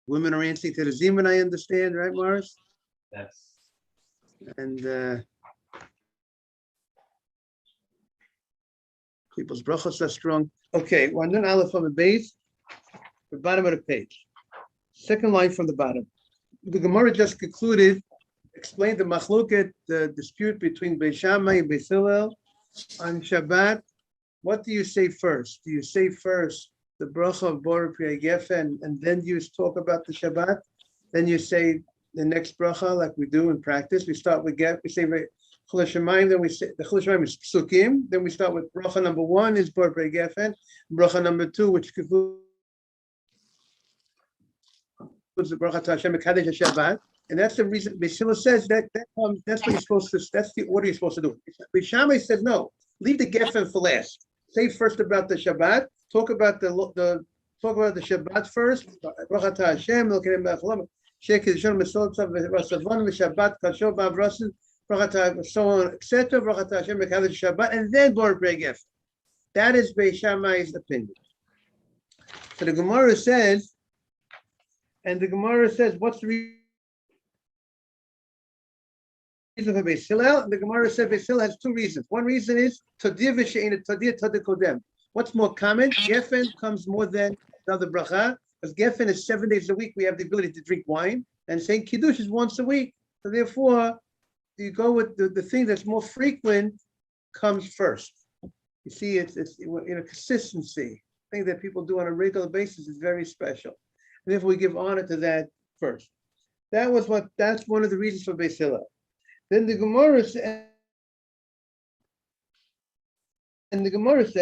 Women are answering to the Zeman, I understand, right, Morris? Yes. And people's brachos are strong. Okay, one then aleph on the base, the bottom of the page. Second line from the bottom. The Gemara just concluded, explained the machloket, the dispute between Beis Shammai and Beis Hillel on Shabbat. What do you say first? Do you say first the bracha of Borei Pri Gefen, and then you talk about the Shabbat? Then you say the next bracha, like we do in practice. We start with Gef. We say Chol Hashemayim, then we say the Chol Hashemayim is Psukim. Then we start with bracha number 1 is Borei Pri Gefen. Bracha number 2, which concludes the bracha to Hashem Mekadesh Shabbat. And that's the reason Beis Hillel says that comes. That's what you're supposed to. That's the order you're supposed to do. Beis Shammai says no. Leave the Gefen for last. Say first about the Shabbat. Talk about the Shabbat first. Bracha to Hashem. So on, etc. Bracha to Hashem Mekadesh Shabbat, and then Borei Pri Gefen. That is Beis Shammai's opinion. So the Gemara says, what's the reason for Beis Hillel? And the Gemara said Beis Hillel has 2 reasons. One reason is Tadir v'she'ein Tadir Tadir Kodem. What's more common? Gefen comes more than another bracha, because Gefen is 7 days a week. We have the ability to drink wine, and saying Kiddush is once a week. So therefore, you go with the thing that's more frequent comes first. You see, it's consistency. Thing that people do on a regular basis is very special. And therefore, we give honor to that first. That's one of the reasons for Beis Hillel. Then the Gemara said,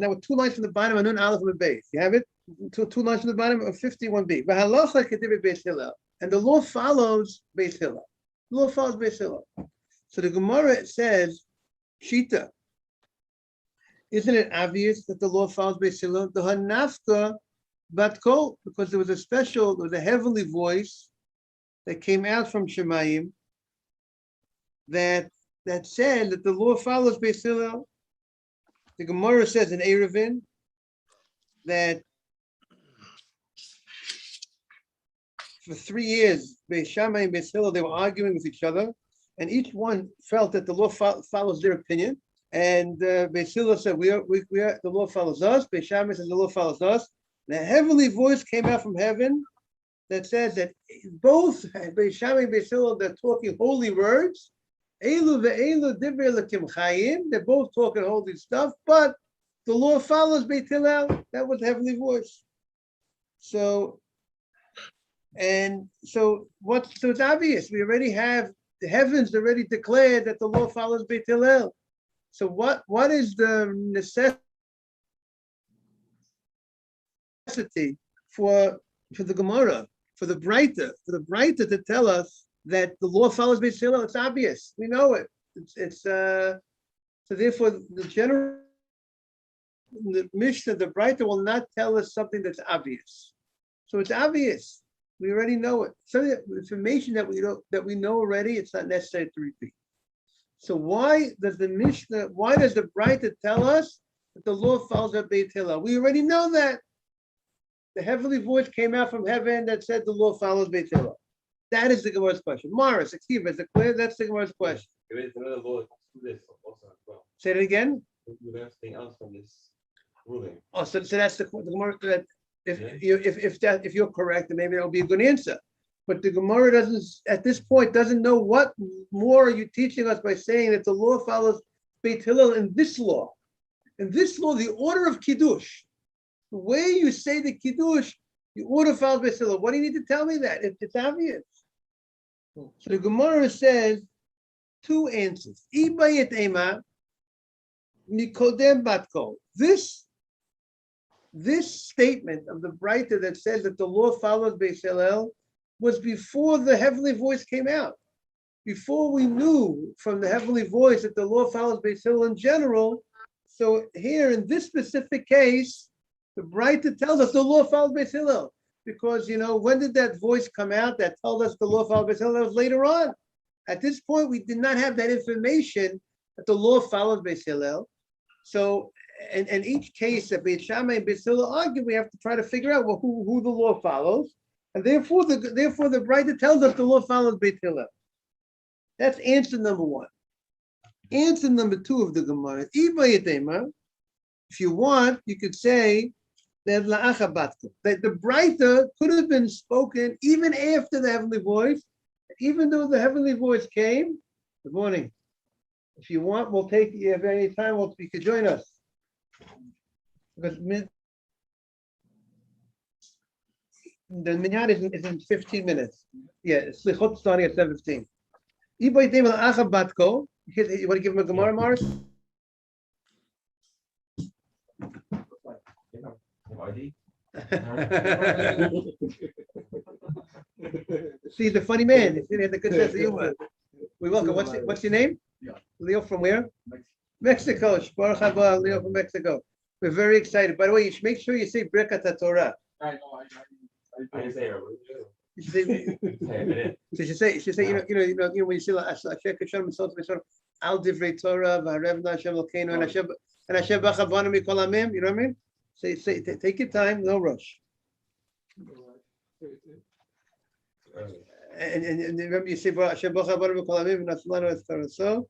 now with 2 lines from the bottom, Anun Aleph and Beis. You have it? Two lines from the bottom of 51b. V'halacha k'divrei Beis Hillel. And the law follows Beis Hillel. The law follows Beis Hillel. So the Gemara says, Shita. Isn't it obvious that the law follows Beis Hillel? The Hanafka bat kol, because there was a heavenly voice that came out from Shemayim that said that the law follows Beis Hillel. The Gemara says in Eruvin that for 3 years, Beis Shammai and Beis Hillel, they were arguing with each other, and each one felt that the law follows their opinion. And Beis Hillel said, the law follows us. Beis Shammai says the law follows us. And a heavenly voice came out from heaven that says that both Beis Shammai and Beis Hillel, they're talking holy words. Elu ve'elu divrei Elokim chayim. They're both talking holy stuff, but the law follows Beis Hillel. That was the heavenly voice. So it's obvious. We already have the heavens already declared that the law follows Beis Hillel. So what is the necessity for the Gemara, for the Breita to tell us that the law follows Beis Hillel? It's obvious. We know it. So therefore the Mishnah, the Breita will not tell us something that's obvious. So it's obvious. We already know it. Some information that we know already, it's not necessary to repeat. So why does the Breita tell us that the law follows Beis Hillel? We already know that. The heavenly voice came out from heaven that said the law follows Beis Hillel. That is the Gemara's question. Morris, excuse me, is it clear? That's the Gemara's question. Say it again. We're anything else from this ruling. Oh, so that's the Gemara. That if you're correct, then maybe that'll be a good answer. But the Gemara doesn't know what more are you teaching us by saying that the law follows Beis Hillel in this law. In this law, the order of Kiddush, the way you say the Kiddush, the order follows Beis Hillel. What do you need to tell me that? It's obvious. So the Gemara says 2 answers. Ibayet ema mikodem batko. This statement of the Breita that says that the law follows Beis Hillel was before the heavenly voice came out. Before we knew from the heavenly voice that the law follows Beis Hillel in general. So here in this specific case, the Breita tells us the law follows Beis Hillel. Because, when did that voice come out that told us the law follows Beis Hillel? That was later on. At this point, we did not have that information that the law follows Beis Hillel. So, and each case that Beis Shammai and Beis Hillel argue, we have to try to figure out who the law follows. And therefore the writer tells us the law follows Beit Hillel. That's answer number one. Answer number two of the Gemara is if you want, you could say that the Breiter could have been spoken even after the heavenly voice, even though the heavenly voice came. Good morning. If you want, we'll take you have any time. You could join us because the minyan is in 15 minutes. Yeah, Slichot starting at 7:15. You want to give him a Gemara, Morris? See, the funny man. He had the good sense of humor. We welcome. What's your name? Yeah. Leo from where? Mexico. Baruch haba, Leo from Mexico. We're very excited. By the way, you should make sure you say Birkat Torah. I know. I didn't say it. You should say, you should say, when you say Al Divrei Torah, V'harevna Hashem Elokeinu, and Hashem B'chavanu Mikol Amim. You know what I mean? Say, take your time, no rush. And remember, you say Hashem B'chavanu Mikol Amim, and Aslanu Es Taraso.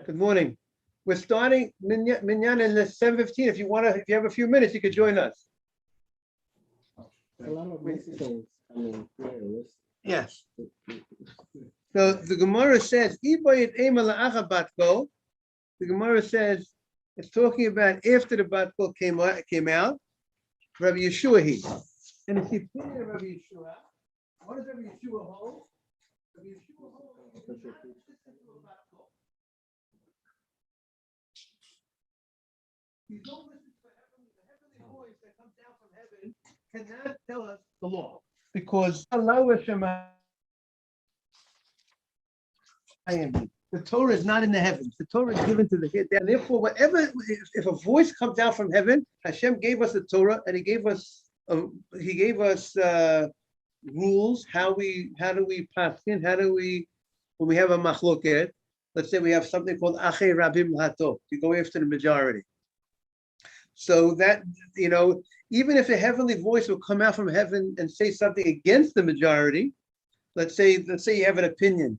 Good morning. We're starting minyan in 7:15. If you have a few minutes, you could join us. A lot of Mexicans, Yes. So the Gemara says, the Gemara says, it's talking about after the bat kol came out, Rabbi Yeshua he. And it's the opinion of Rabbi Yeshua. What does Rabbi Yeshua hold? Rabbi Yeshua holds that you do not listen to a bat kol. You don't listen to the heavenly voice that comes down from heaven cannot tell us the law. Because the Torah is not in the heavens. The Torah is given to the head. And therefore, if a voice comes down from heaven, Hashem gave us the Torah, and He gave us rules. How do we pass in? When we have a machloket, let's say we have something called Achei Rabim Hato, you go after the majority. So that, even if a heavenly voice will come out from heaven and say something against the majority, let's say you have an opinion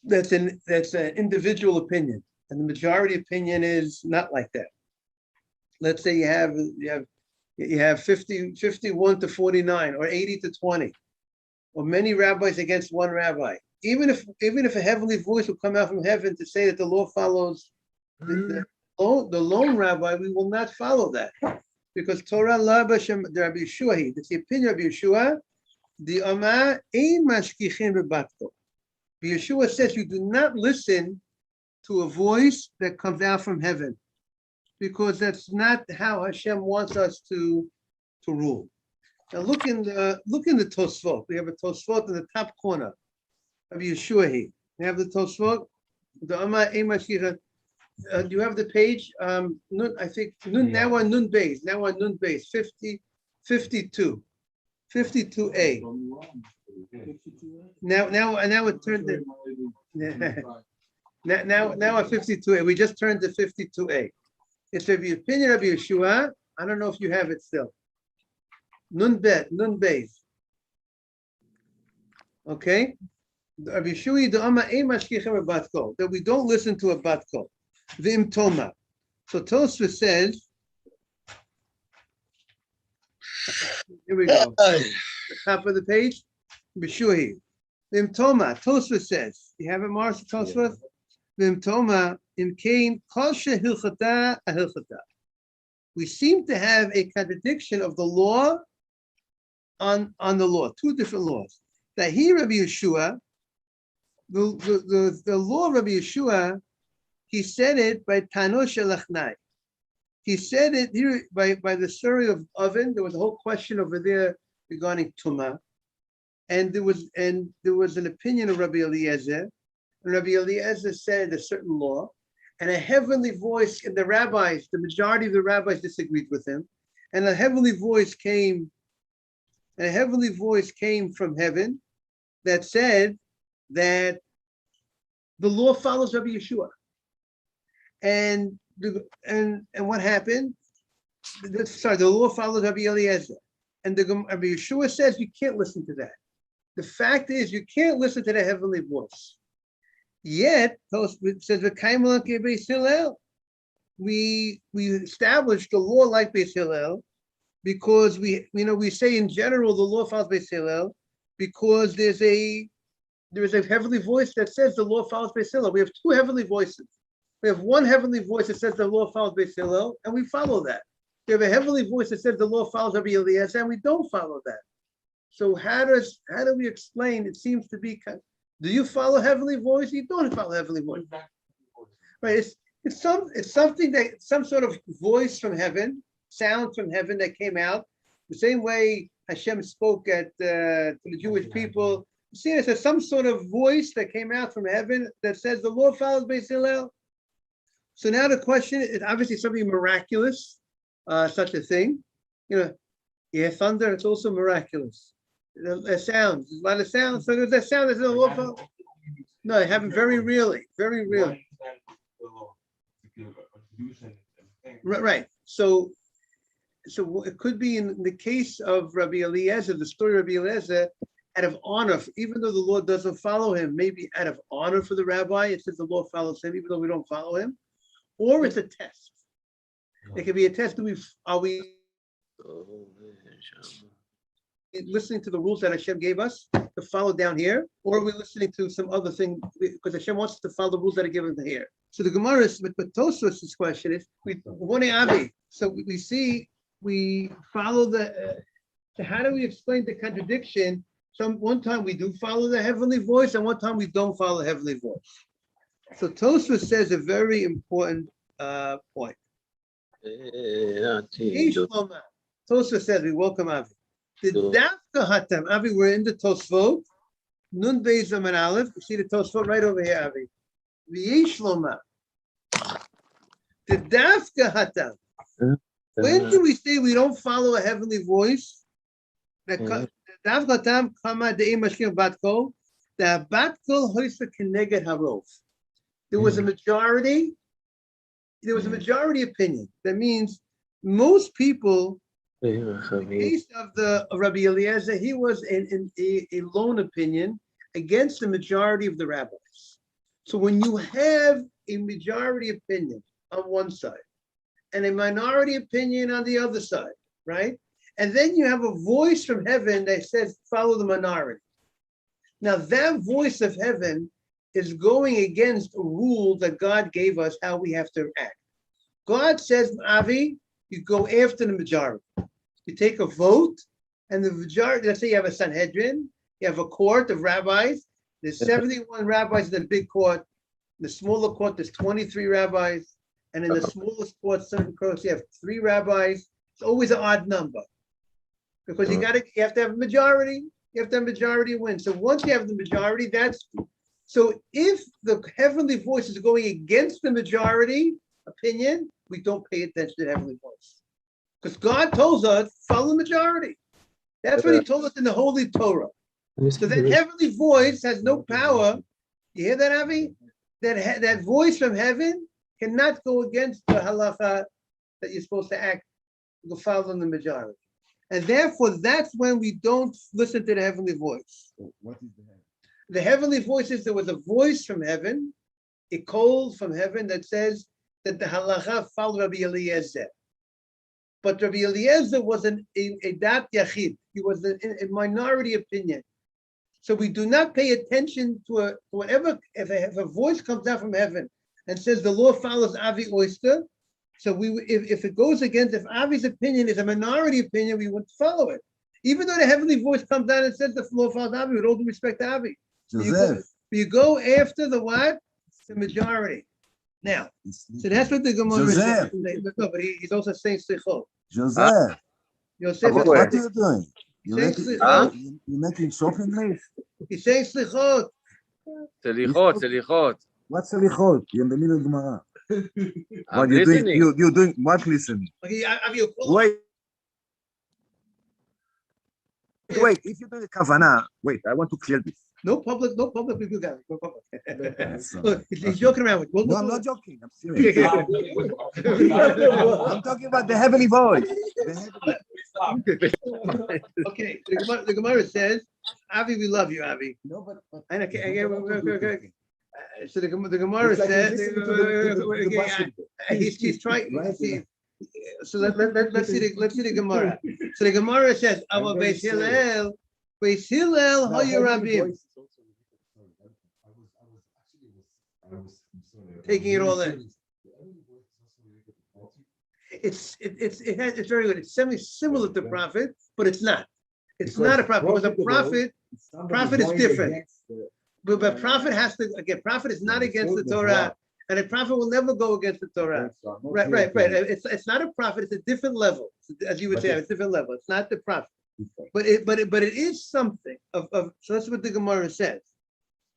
that's an individual opinion, and the majority opinion is not like that. Let's say you have 51 to 49 or 80 to 20, or many rabbis against one rabbi. Even if a heavenly voice will come out from heaven to say that the law follows the lone rabbi, we will not follow that. Because Torah la b'shem Rabbi Yeshua, that's the opinion of Yeshua. The Amah ein mashkichin bebatko. Yeshua says you do not listen to a voice that comes out from heaven, because that's not how Hashem wants us to rule. Now look in the Tosfot. We have a Tosfot in the top corner of Yeshua. We have the Tosfot. The Amah ein mashkichin. Do you have the page? Nun, I think Nun, now on Nun base. 52. 52A. Now it turned to now at 52A. We just turned to 52A. It's the opinion of Yeshua. I don't know if you have it still. Nun base. Okay. That we don't listen to a bat kol. V'im toma. So Tosfos says, here we go. Top of the page, B'shuhi. V'im toma. Tosfos says, you have it, Mars? Tosfos. V'im toma im kain kol shehilchata ahilchata. We seem to have a contradiction of the law on the law. Two different laws. That here, Rabbi Yeshua, the law of Rabbi Yeshua. He said it by Tano Shalachnai. He said it here by the story of oven. There was a whole question over there regarding Tumah, and there was an opinion of Rabbi Eliezer, and Rabbi Eliezer said a certain law, and a heavenly voice, and the majority of the rabbis disagreed with him, and a heavenly voice came from heaven that said that the law follows Rabbi Yeshua. And what happened? The law followed Rabbi Eliezer. And the Rabbi Yeshua says you can't listen to that. The fact is you can't listen to the heavenly voice. Yet, it says we established the law like Beis Hillel because we say in general the law follows Beis Hillel because there is a heavenly voice that says the law follows Beis Hillel. We have two heavenly voices. We have one heavenly voice that says the law follows Beis Hillel, and we follow that. We have a heavenly voice that says the law follows Rabbi Eliezer, and we don't follow that. So how do we explain? It seems to be. Do you follow heavenly voice? You don't follow heavenly voice, right? It's something that some sort of voice from heaven, sound from heaven that came out the same way Hashem spoke to the Jewish people. You see, it's some sort of voice that came out from heaven that says the Lord follows Beis Hillel. So now the question is obviously something miraculous, such a thing. Thunder. It's also miraculous. There's sounds, there's a lot of sounds. So there's that sound that's in the Lord follows. No, it happened very rarely, very rarely. Right. So it could be in the case of Rabbi Eliezer, the story of Rabbi Eliezer, out of honor, even though the Lord doesn't follow him, maybe out of honor for the rabbi, it says the Lord follows him, even though we don't follow him, or it's a test. It could be a test. Are we listening to the rules that Hashem gave us to follow down here, or are we listening to some other thing because Hashem wants us to follow the rules that are given to here? So the Gemara is, but Tosfos' question is, so we follow so how do we explain the contradiction? One time we do follow the heavenly voice, and one time we don't follow the heavenly voice. So Tosfos says a very important point. Tosfos says, we welcome Avi. The Dafka Hatam, Avi, we're in the Tosfot. Nun Beis and Aleph. You see the Tosfot right over here, Avi. V'yesh Loma. The Dafka Hatam. When do we say we don't follow a heavenly voice? The Dafka Hatam Kama De'im Mashkim Batko. The Batko Hoysa Keneged Harov. There was a majority. There was a majority opinion. That means most people. In the case of Rabbi Eliezer, he was in a lone opinion against the majority of the rabbis. So when you have a majority opinion on one side and a minority opinion on the other side, right? And then you have a voice from heaven that says, follow the minority. Now that voice of heaven is going against a rule that God gave us how we have to act. God says, Avi, you go after the majority. You take a vote, and the majority, let's say you have a Sanhedrin, you have a court of rabbis, there's 71 rabbis in the big court, in the smaller court, there's 23 rabbis, and in the smallest court, certain courts, you have 3 rabbis. It's always an odd number. Because you have to have a majority, you have to have a majority win. So once you have the majority, so if the heavenly voice is going against the majority opinion, we don't pay attention to the heavenly voice. Because God told us, follow the majority. That's what he told us in the Holy Torah. So that heavenly voice has no power. You hear that, Avi? That voice from heaven cannot go against the halacha that you're supposed to act, to follow the majority. And therefore, that's when we don't listen to the heavenly voice. So what is the heaven? The heavenly voice is there was a voice from heaven, a call from heaven that says that the halacha follow Rabbi Eliezer. But Rabbi Eliezer was a dat yachid. He was a minority opinion. So we do not pay attention to whatever, if a voice comes down from heaven and says the law follows Avi Oyster, so if it goes against, if Avi's opinion is a minority opinion, we wouldn't follow it. Even though the heavenly voice comes down and says the law follows Avi, with all due respect to Avi. You go after the what? The majority. Now, so that's what the Gemara is saying. No, but he's also saying slichot. Joseph, Yosef, what are you doing? You're making shopping list? He's saying slichot. Selichot. What's selichot? You're in the middle of Gemara. I'm listening. You're doing what listening? Okay, Wait, if you're doing a kavanah, wait, I want to clear this. No public review, guys. No public. Look, Look, he's joking around with. No, I'm not joking. I'm serious. I'm talking about the heavenly voice. Okay, the Gemara says, Avi, we love you, Avi. No, but. And okay, Okay. so the Gemara It's like says, he's listening to the basketball. he's trying. Right, See, so let's see the Gemara. So the Gemara says, "Ava very Beis Hillel, Now, Hayu heavenly Rabim." voice is also really good. Sorry, I was Taking it all in. The heavenly voice is also really good for quality. It's very good. It's similar to prophet, but it's not. It's Because not a prophet. Because a prophet prophet is going different. against the- But prophet has to again. Prophet is not Yeah, against the it's still Torah, the and a prophet will never go against the Torah. against our- no Right. fear of It's not a prophet. It's a different level, as you would But say. it's- It's a different level. It's not the prophet, God. but it is something of. So that's what the Gemara says.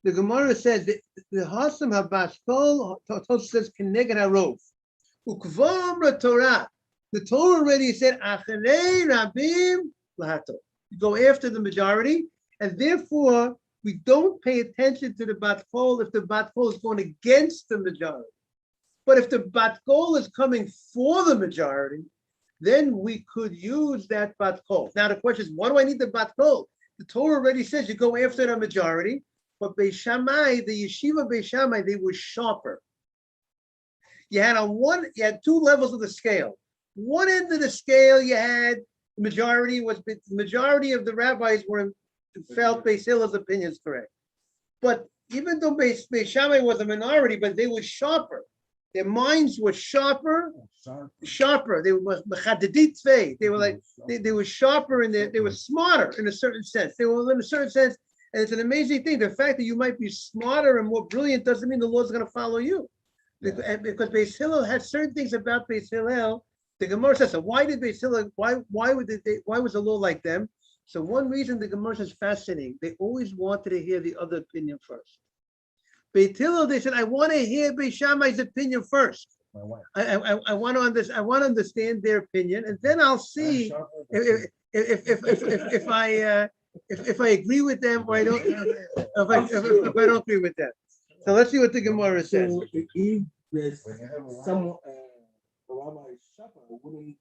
The Gemara says that the Hasam Habaskol says Keneged Harov Ukvam Torah. The Torah already said Acharei Rabim Lahato. You go after the majority, and therefore we don't pay attention to the bat kol if the bat kol is going against the majority. But if the bat kol is coming for the majority, then we could use that bat kol. Now the question is, why do I need the bat kol? The Torah already says you go after the majority, but Beis Shammai, the yeshiva Beis Shammai, they were sharper. You had two levels of the scale. One end of the scale, you had the majority of the rabbis felt Beis Hillel's opinions correct. But even though Beis Shammai was a minority, but they were sharper. Their minds were sharper. They were mechadedit. They were like they were sharper and they were smarter in a certain sense. They were in a certain sense, and it's an amazing thing. The fact that you might be smarter and more brilliant doesn't mean the Lord's going to follow you. Because Beis Hillel had certain things about Beis Hillel. The Gemara says, so why did Beis Hillel? Why was the law like them? So one reason the Gemara is fascinating. They always wanted to hear the other opinion first. Beis Hillel, they said, I want to hear Beis Shammai's opinion first. I want to understand their opinion, and then I'll see if I agree with them or I don't. If I don't agree with them. So let's see what the Gemara says. So if there's some rabbi shopper, wouldn't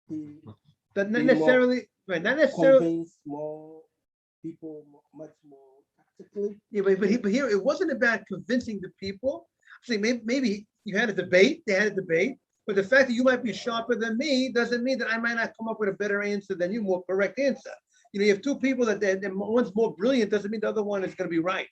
he But not necessarily, right? Not necessarily. convince more people much more tactically? Yeah, but here it wasn't about convincing the people. See, maybe you had a debate. They had a debate, but the fact that you might be sharper than me doesn't mean that I might not come up with a better answer than you, more correct answer. You have two people that one's more brilliant doesn't mean the other one is going to be right.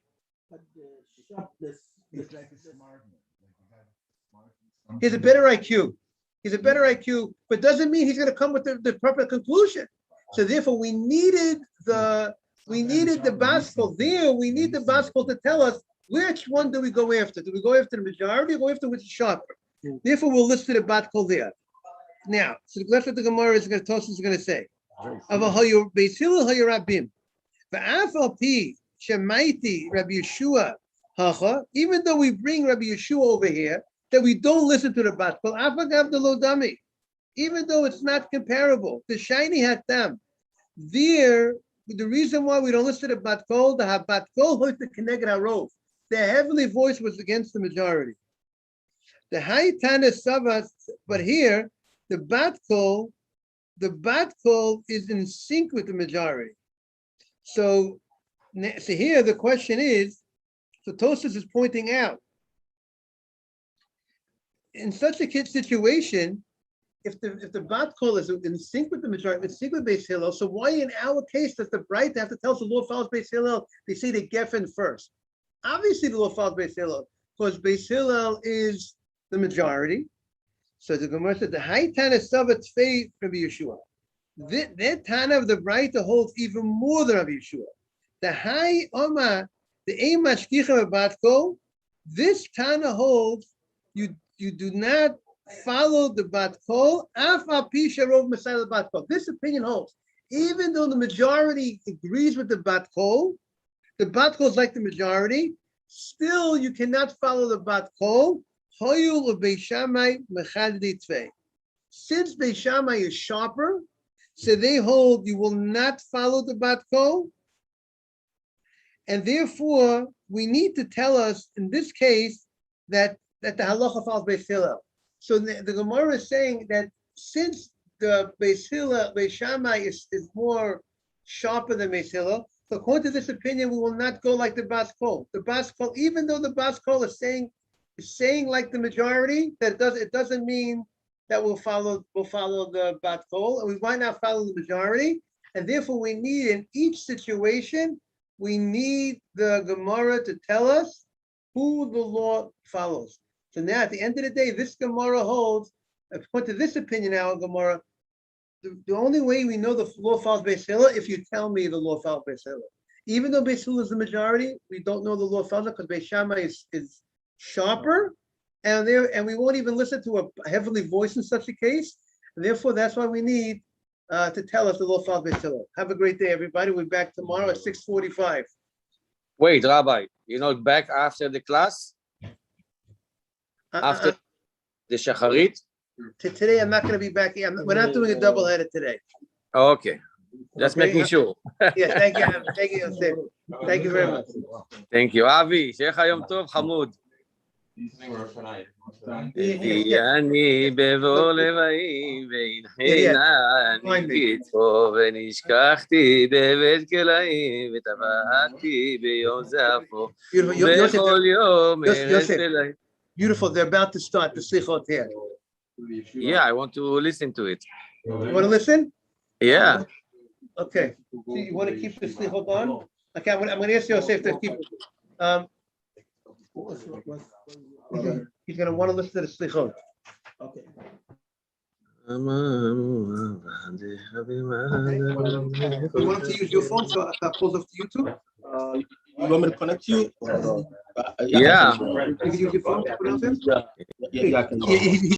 But the sharpness It's like a smart man. Like you have smart. He has a better IQ. He's a better IQ, but doesn't mean he's going to come with the proper conclusion. So therefore, we needed the Baskol there. We need the Baskol to tell us which one do we go after. Do we go after the majority or go after which is sharper? Therefore, we'll list the Baskol there. Now, so that's what the Gemara is going to say. Beis Hillel hayu Rabim. V'af al pi shemaiti Rabbi Yeshua hacha. Even though we bring Rabbi Yeshua over here, that we don't listen to the Baskol. Afagav de lo dami. Even though it's not comparable, the shiny hatam. There, the reason why we don't listen to the Batkol, the Habatkol hoist the Keneged Harov. The heavenly voice was against the majority. The High Tana Savas, but here, the Batkol is in sync with the majority. So here the question is, so Tosfos is pointing out, in such a situation, if the bat kol is in sync with the majority, in sync with Beis Hillel, so why in our case does the Bright have to tell us the law follows Beis Hillel? They say the Geffen first. Obviously, the law follows Beis Hillel because Beis Hillel is the majority. So the Gemara said the High Tana Savat Fei Rabbi Yeshua. That Tana of the Bright holds even more than Rabbi Yeshua. The High Oma, the Ein Mashkicha Bat Kol. This Tana holds you do not follow the bat kol. This opinion holds. Even though the majority agrees with the bat kol is like the majority, still you cannot follow the bat kol. Since Beis Shammai is sharper, so they hold you will not follow the bat kol. And therefore, we need to tell us in this case that the halacha follows Beis Hillel. So the Gemara is saying that since Beis Hillel, Beis Shammai is more sharper than Beis Hillel. So according to this opinion, we will not go like the Bas Kol. The Bas Kol, even though the Bas Kol is saying like the majority, it doesn't mean that we'll follow the Bas Kol, and we might not follow the majority, and therefore we need in each situation, we need the Gemara to tell us who the law follows. So now at the end of the day, this Gemara holds, according to this opinion now, Gemara, the only way we know the law follows Beis Hillel if you tell me the law follows Beis Hillel. Even though Beis Hillel is the majority, we don't know the law follows because Beis Shammai is sharper, and we won't even listen to a heavenly voice in such a case. And therefore, that's why we need to tell us the law follows Beis Hillel. Have a great day, everybody. We're back tomorrow at 6:45. Wait, Rabbi, you're not back after the class? After the Shacharit? Today, I'm not going to be back. We're not doing a double header today. Okay. Just Okay. making sure. Yes, thank you. Thank you, Yosef. Thank you very much. Thank you. אבי, שיהיה לך יום טוב, חמוד. אני בבוא לבאים, והנחני קיצו, ונשכחתי בבית כלאים, וטבעתי ביום זעפו, בכל יום ארץ אליי. Beautiful. They're about to start the slichot here. Yeah, I want to listen to it. You want to listen? Yeah. Okay. So you want to keep the slichot on? Okay, I'm going to ask Yosef to keep. He's going to want to listen to the slichot. Okay. You want to use your phone so I close off to YouTube? You want me to connect you? Yeah. You can use your phone to put it on there? Yeah, I can.